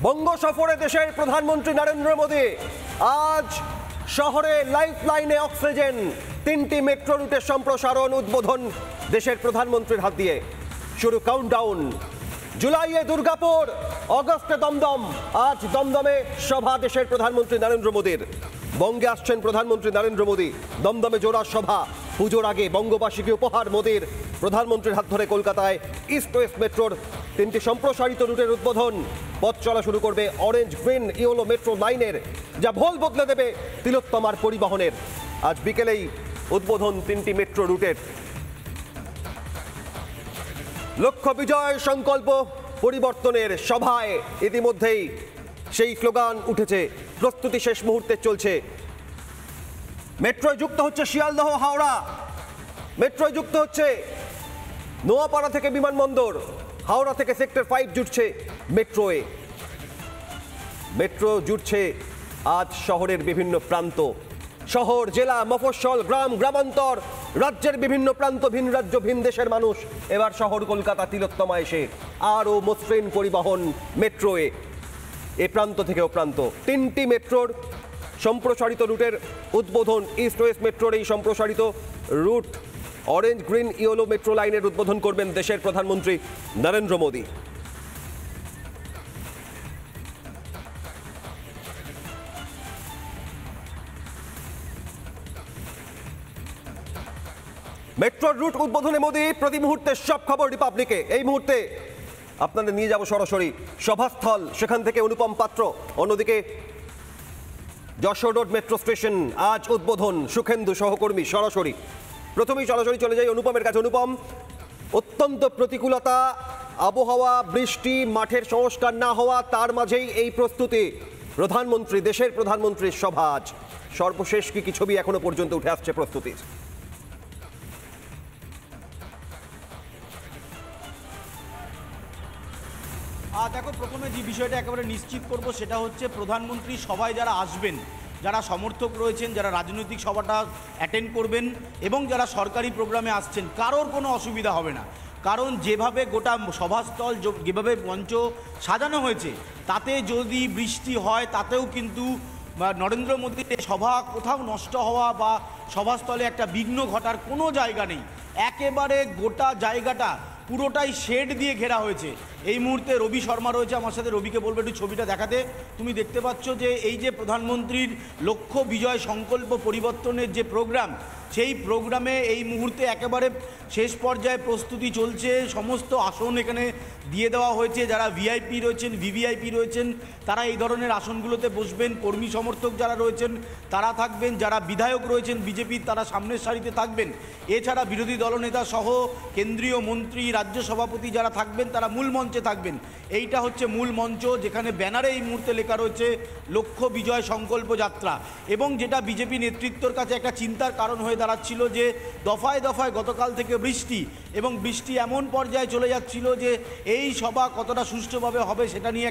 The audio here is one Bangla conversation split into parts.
বঙ্গ সফরে দেশের প্রধানমন্ত্রী নরেন্দ্র মোদী আজ শহরে লাইফলাইনে অক্সিজেন 3টি মেট্রো রুটের সম্প্রসারণ উদ্বোধন দেশের প্রধানমন্ত্রীর হাত দিয়ে। শুরু কাউন্টডাউন। জুলাইয়ে দুর্গাপুর, অগস্টে দমদম। আজ দমদমে সভা দেশের প্রধানমন্ত্রী নরেন্দ্র মোদীর। বঙ্গে আসছেন প্রধানমন্ত্রী নরেন্দ্র মোদী। দমদমে জোড়া সভা। পুজোর আগে বঙ্গবাসীকে উপহার মোদীর। প্রধানমন্ত্রীর হাত ধরে কলকাতায় ইস্ট ওয়েস্ট মেট্রোর 3টি সম্প্রসারিত রুটের উদ্বোধন। পথ চলা শুরু করবে অরেঞ্জ গ্রিন ইয়েলো মেট্রো লাইনের, যা ভোল বদলে দেবে তিলোত্তমার পরিবহনের। আজ বিকেলেই উদ্বোধন 3টি মেট্রো রুটের। লক্ষ্য বিজয়, সংকল্প পরিবর্তনের সভায় ইতিমধ্যেই সেই স্লোগান উঠেছে। প্রস্তুতি শেষ মুহূর্তে চলছে। মেট্রোয় যুক্ত হচ্ছে শিয়ালদহ হাওড়া, মেট্রোয় যুক্ত হচ্ছে নোয়াপাড়া থেকে বিমানবন্দর, হাওড়া থেকে সেক্টর 5 জুটছে মেট্রোয়ে। মেট্রো জুটছে আজ শহরের বিভিন্ন প্রান্ত। শহর, জেলা, মফস্বল, গ্রাম, গ্রামান্তর, রাজ্যের বিভিন্ন প্রান্ত, ভিন রাজ্য, ভিন দেশের মানুষ এবার শহর কলকাতা তিলোত্তমা এসে আরও মসৃণ পরিবহন মেট্রোয়ে। এ প্রান্ত থেকে ও প্রান্ত 3টি মেট্রোর সম্প্রসারিত রুটের উদ্বোধন। ইস্ট ওয়েস্ট মেট্রোর এই সম্প্রসারিত route orange green yellow metro লাইনের উদ্বোধন করবেন দেশের প্রধানমন্ত্রী নরেন্দ্র মোদী। মেট্রোর রুট উদ্বোধনে মোদী। প্রতি মুহূর্তে সব খবর রিপাবলিকে। এই মুহূর্তে আপনাদের নিয়ে যাব সরাসরি সভাস্থল, সেখান থেকে অনুপম পাত্র। অন্যদিকে যশোর রোড মেট্রো স্টেশন আজ উদ্বোধন, সুখেন্দু সহকর্মী সরাসরি। প্রথমেই সরাসরি চলে যাই অনুপমের কাছে। অনুপম, অত্যন্ত প্রতিকূলতা, আবহাওয়া, বৃষ্টি, মাঠের সংস্কার না হওয়া, তার মাঝেই এই প্রস্তুতি। প্রধানমন্ত্রী, দেশের প্রধানমন্ত্রীর সভা আজ। সর্বশেষ কি ছবি এখনো পর্যন্ত উঠে আসছে প্রস্তুতির? দেখো, প্রথমে যে বিষয়টা একেবারে নিশ্চিত করব সেটা হচ্ছে প্রধানমন্ত্রী সভায় যারা আসবেন, যারা সমর্থক রয়েছেন, যারা রাজনৈতিক সভাটা অ্যাটেন্ড করবেন এবং যারা সরকারি প্রোগ্রামে আসছেন, কারোর কোনো অসুবিধা হবে না। কারণ যেভাবে গোটা সভাস্থল, যেভাবে মঞ্চ সাজানো হয়েছে, তাতে যদি বৃষ্টি হয় তাতেও কিন্তু নরেন্দ্র মোদীর সভা কোথাও নষ্ট হওয়া বা সভাস্থলে একটা বিঘ্ন ঘটার কোনো জায়গা নেই। একেবারে গোটা জায়গাটা পুরোটাই শেড দিয়ে ঘেরা হয়েছে। এই মুহূর্তে রবি শর্মা রয়েছে আমার সাথে। রবিকে বলবো একটু ছবিটা দেখাতে। তুমি দেখতে পাচ্ছ যে এই যে প্রধানমন্ত্রীর লক্ষ্য বিজয় সংকল্প পরিবর্তনের যে প্রোগ্রাম, সেই প্রোগ্রামে এই মুহূর্তে একেবারে শেষ পর্যায়ে প্রস্তুতি চলছে। সমস্ত আসন এখানে দিয়ে দেওয়া হয়েছে। যারা ভিআইপি রয়েছেন, ভিভিআইপি রয়েছেন, তারা এই ধরনের আসনগুলোতে বসবেন। কর্মী সমর্থক যারা রয়েছেন তারা থাকবেন। যারা বিধায়ক রয়েছেন বিজেপির, তারা সামনের সারিতে থাকবেন। এছাড়া বিরোধী দলনেতা সহ কেন্দ্রীয় মন্ত্রী, রাজ্য সভাপতি যারা থাকবেন তারা মূল মঞ্চে থাকবেন। এইটা হচ্ছে মূল মঞ্চ, যেখানে ব্যানারে এই মুহূর্তে লেখা রয়েছে লক্ষ্য বিজয় সংকল্প যাত্রা। এবং যেটা বিজেপি নেতৃত্বর কাছে একটা চিন্তার কারণ হয়ে দাঁড়াচ্ছিল যে দফায় দফায় গতকাল থেকে বৃষ্টি, এবং বৃষ্টি এমন পর্যায়ে চলে যাচ্ছিল যে এই সভা কতটা সুষ্ঠুভাবে হবে সেটা নিয়ে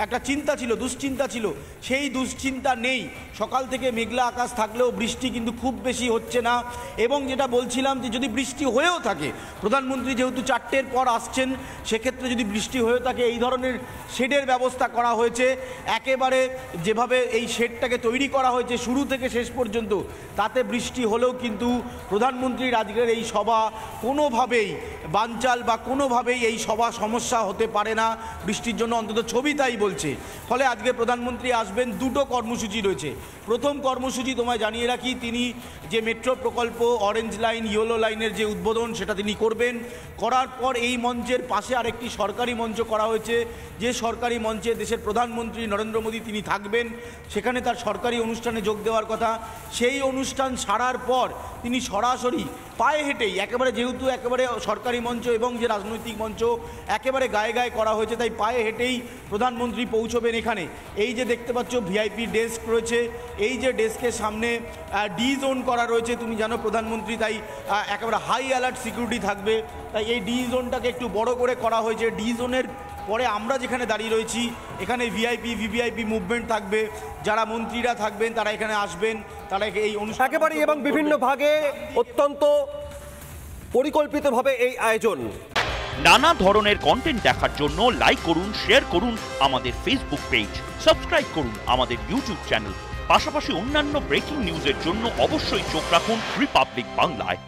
একটা চিন্তা ছিল, দুশ্চিন্তা ছিল। সেই দুশ্চিন্তা নেই। সকাল থেকে মেঘলা আকাশ থাকলেও বৃষ্টি কিন্তু খুব বেশি হচ্ছে না। এবং যেটা বলছিলাম যে যদি বৃষ্টি হয়েও থাকে, প্রধানমন্ত্রী যেহেতু 4টের পর আসছেন, সেক্ষেত্রে যদি বৃষ্টি হয়েও থাকে এই ধরনের শেডের ব্যবস্থা করা হয়েছে। একেবারে যেভাবে এই শেডটাকে তৈরি করা হয়েছে শুরু থেকে শেষ পর্যন্ত, তাতে বৃষ্টি হলেও কিন্তু প্রধানমন্ত্রীর আজকের এই সভা কোনোভাবেই বানচাল বা কোনোভাবেই এই সভা সমস্যা হতে পারে না বৃষ্টির জন্য, অন্তত ছবি তাই বলছে। ফলে আজকে প্রধানমন্ত্রী আসবেন। 2টো কর্মসূচি রয়েছে। প্রথম কর্মসূচি তোমায় জানিয়ে রাখি, তিনি যে মেট্রো প্রকল্প অরেঞ্জ লাইন ইয়েলো লাইনের যে উদ্বোধন সেটা তিনি করবেন। করার পর এই মঞ্চের পাশে আরেকটি সরকারি মঞ্চ করা হয়েছে, যে সরকারি মঞ্চে দেশের প্রধানমন্ত্রী নরেন্দ্র মোদী তিনি থাকবেন। সেখানে তার সরকারি অনুষ্ঠানে যোগ দেওয়ার কথা। সেই অনুষ্ঠান সারার পর তিনি সরাসরি পায়ে হেঁটেই একেবারে, যেহেতু একেবারে সরকারি মঞ্চ এবং যে রাজনৈতিক মঞ্চ একেবারে গায়ে গায়ে করা হয়েছে, তাই পায়ে হেঁটেই প্রধানমন্ত্রী পৌঁছবেন এখানে। এই যে দেখতে পাচ্ছ ভিআইপি ডেস্ক রয়েছে, এই যে ডেস্কের সামনে ডি জোন করা রয়েছে। তুমি জানো প্রধানমন্ত্রী, তাই একেবারে হাই অ্যালার্ট সিকিউরিটি থাকবে। তাই এই ডি জোনটাকে একটু বড় করে করা হয়েছে। ডি জোনের পরে আমরা যেখানে দাঁড়িয়ে রয়েছি, এখানে ভিআইপি ভিভিআইপি মুভমেন্ট থাকবে। যারা মন্ত্রীরা থাকবেন তারা এখানে আসবেন, তারা এই অনুষ্ঠান একেবারেই এবং বিভিন্ন ভাগে অত্যন্ত পরিকল্পিতভাবে এই আয়োজন। নানা ধরনের কন্টেন্ট দেখার জন্য লাইক করুন, শেয়ার করুন আমাদের ফেসবুক পেজ, সাবস্ক্রাইব করুন আমাদের ইউটিউব চ্যানেল। পাশাপাশি অন্যান্য ব্রেকিং নিউজের জন্য অবশ্যই চোখ রাখুন রিপাবলিক বাংলায়।